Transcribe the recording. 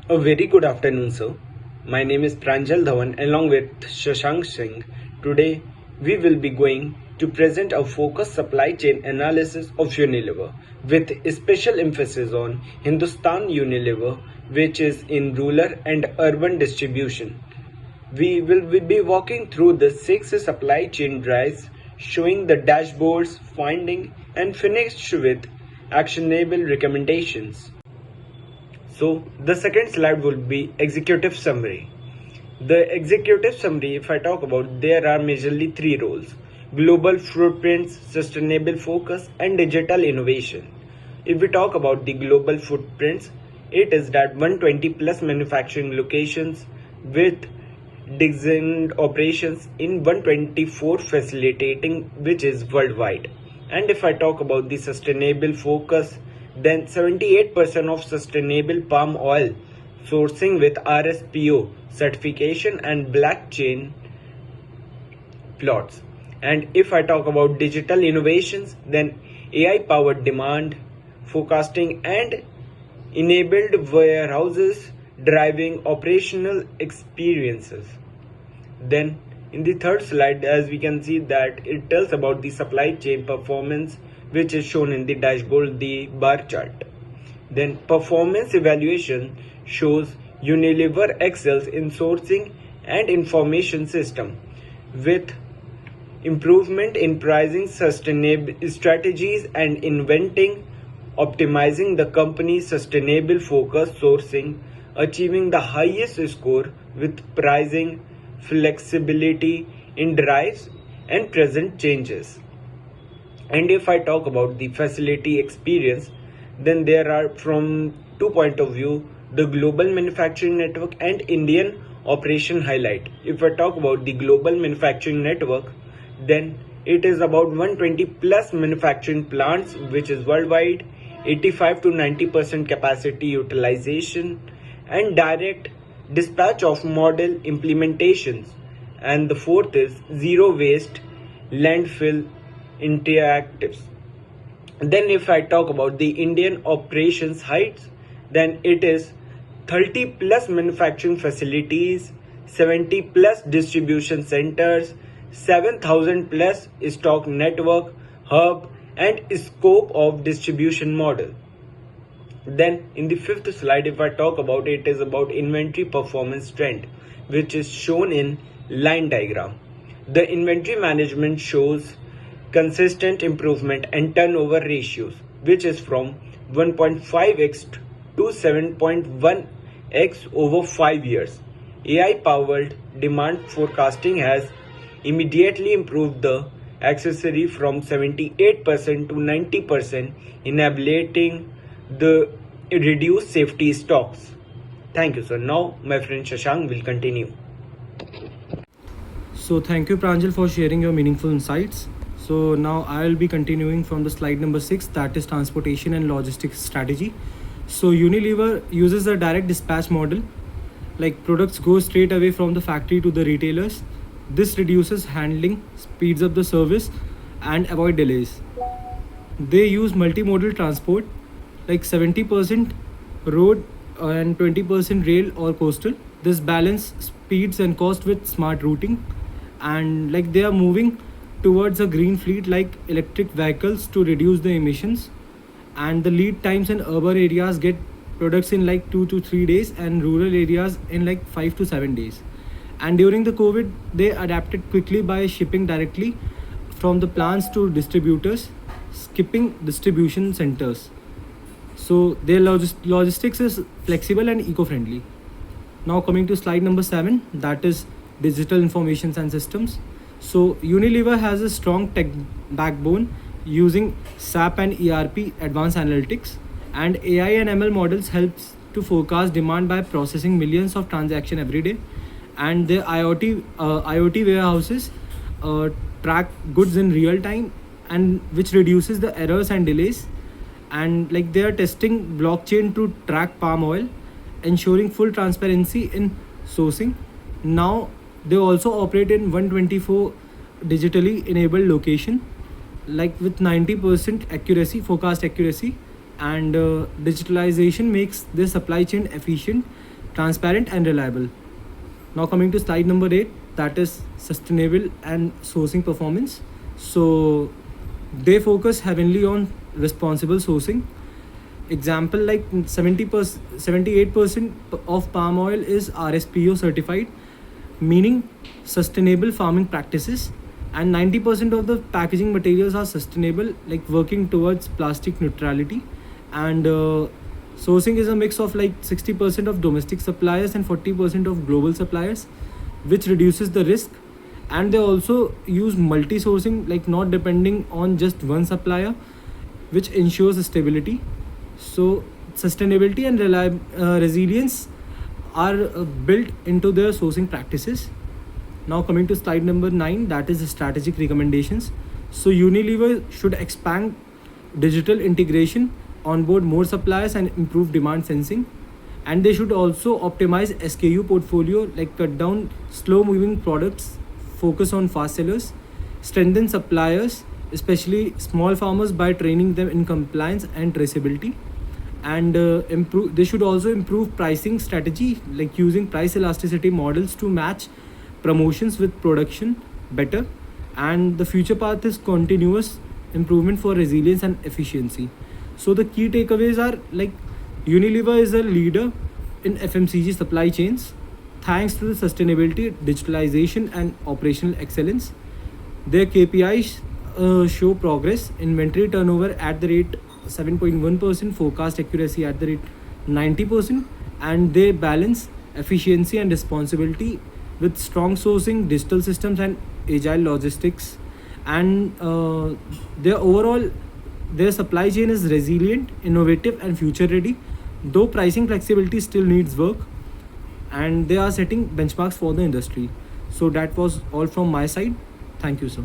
A very good afternoon, sir. My name is Pranjal Dhawan along with Shashank Singh. Today, we will be going to present a focused supply chain analysis of Unilever with a special emphasis on Hindustan Unilever, which is in rural and urban distribution. We will be walking through the six supply chain drives, showing the dashboards, finding, and finished with actionable recommendations. So the second slide will be executive summary. The executive summary, if I talk about, there are majorly three roles: global footprints, sustainable focus, and digital innovation. If we talk about the global footprints, it is that 120 plus manufacturing locations with designed operations in 124 facilitating, which is worldwide. And if I talk about the sustainable focus, then 78% of sustainable palm oil sourcing with RSPO certification and blockchain plots. And if I talk about digital innovations, then AI powered demand forecasting and enabled warehouses driving operational experiences. Then in the third slide, as we can see that it tells about the supply chain performance, which is shown in the dashboard, the bar chart. Then performance evaluation shows Unilever excels in sourcing and information system with improvement in pricing, sustainable strategies, and inventing optimizing the company's sustainable focus sourcing, achieving the highest score with pricing flexibility in drives and present changes. And if I talk about the facility experience, then there are from two point of view, the global manufacturing network and Indian operation highlight. If I talk about the global manufacturing network, then it is about 120 plus manufacturing plants, which is worldwide, 85 to 90% capacity utilization, and direct dispatch of model implementations. And the fourth is zero waste landfill interactives. Then if I talk about the Indian operations heights, then it is 30 plus manufacturing facilities, 70 plus distribution centers, 7,000 plus stock network, hub, and scope of distribution model. Then in the fifth slide, if I talk about, it is about inventory performance trend, which is shown in line diagram. The inventory management shows consistent improvement and turnover ratios, which is from 1.5x to 7.1x over 5 years. AI powered demand forecasting has immediately improved the accessory from 78% to 90%, enabling the reduced safety stocks. Thank you, sir. Now, my friend Shashank will continue. So thank you, Pranjal, for sharing your meaningful insights. So now I'll be continuing from the slide number 6, that is transportation and logistics strategy. So Unilever uses a direct dispatch model, like products go straight away from the factory to the retailers. This reduces handling, speeds up the service, and avoid delays. They use multimodal transport, like 70% road and 20% rail or coastal. This balance speeds and cost with smart routing, and like they are moving towards a green fleet like electric vehicles to reduce the emissions. And the lead times in urban areas get products in like 2 to 3 days, and rural areas in like 5 to 7 days. And during the COVID, they adapted quickly by shipping directly from the plants to distributors, skipping distribution centers. So their logistics is flexible and eco-friendly. Now coming to slide number 7, that is digital informations and systems. So Unilever has a strong tech backbone using SAP and ERP advanced analytics, and AI and ML models helps to forecast demand by processing millions of transactions every day. And the IoT warehouses track goods in real time, and which reduces the errors and delays. And like they are testing blockchain to track palm oil, ensuring full transparency in sourcing. Now they also operate in 124 digitally enabled location, like with 90% accuracy, forecast accuracy. And digitalization makes their supply chain efficient, transparent and reliable. Now coming to slide number 8, that is sustainable and sourcing performance. So they focus heavily on responsible sourcing. Example, like 70%, 78% of palm oil is RSPO certified, meaning sustainable farming practices, and 90% of the packaging materials are sustainable, like working towards plastic neutrality. And sourcing is a mix of like 60% of domestic suppliers and 40% of global suppliers, which reduces the risk. And they also use multi sourcing, like not depending on just one supplier, which ensures stability. So sustainability and resilience are built into their sourcing practices. Now coming to slide number 9, that is the strategic recommendations. So Unilever should expand digital integration, onboard more suppliers and improve demand sensing. And they should also optimize SKU portfolio, like cut down slow moving products, focus on fast sellers, strengthen suppliers, especially small farmers, by training them in compliance and traceability. And improve they should also improve pricing strategy, like using price elasticity models to match promotions with production better. And the future path is continuous improvement for resilience and efficiency. So the key takeaways are like Unilever is a leader in FMCG supply chains thanks to the sustainability, digitalization and operational excellence. Their KPIs show progress: inventory turnover at the rate 7.1%, forecast accuracy at the rate 90%, and they balance efficiency and responsibility with strong sourcing, digital systems, and agile logistics. And their supply chain is resilient, innovative, and future ready. Though pricing flexibility still needs work, and they are setting benchmarks for the industry. So that was all from my side. Thank you, sir.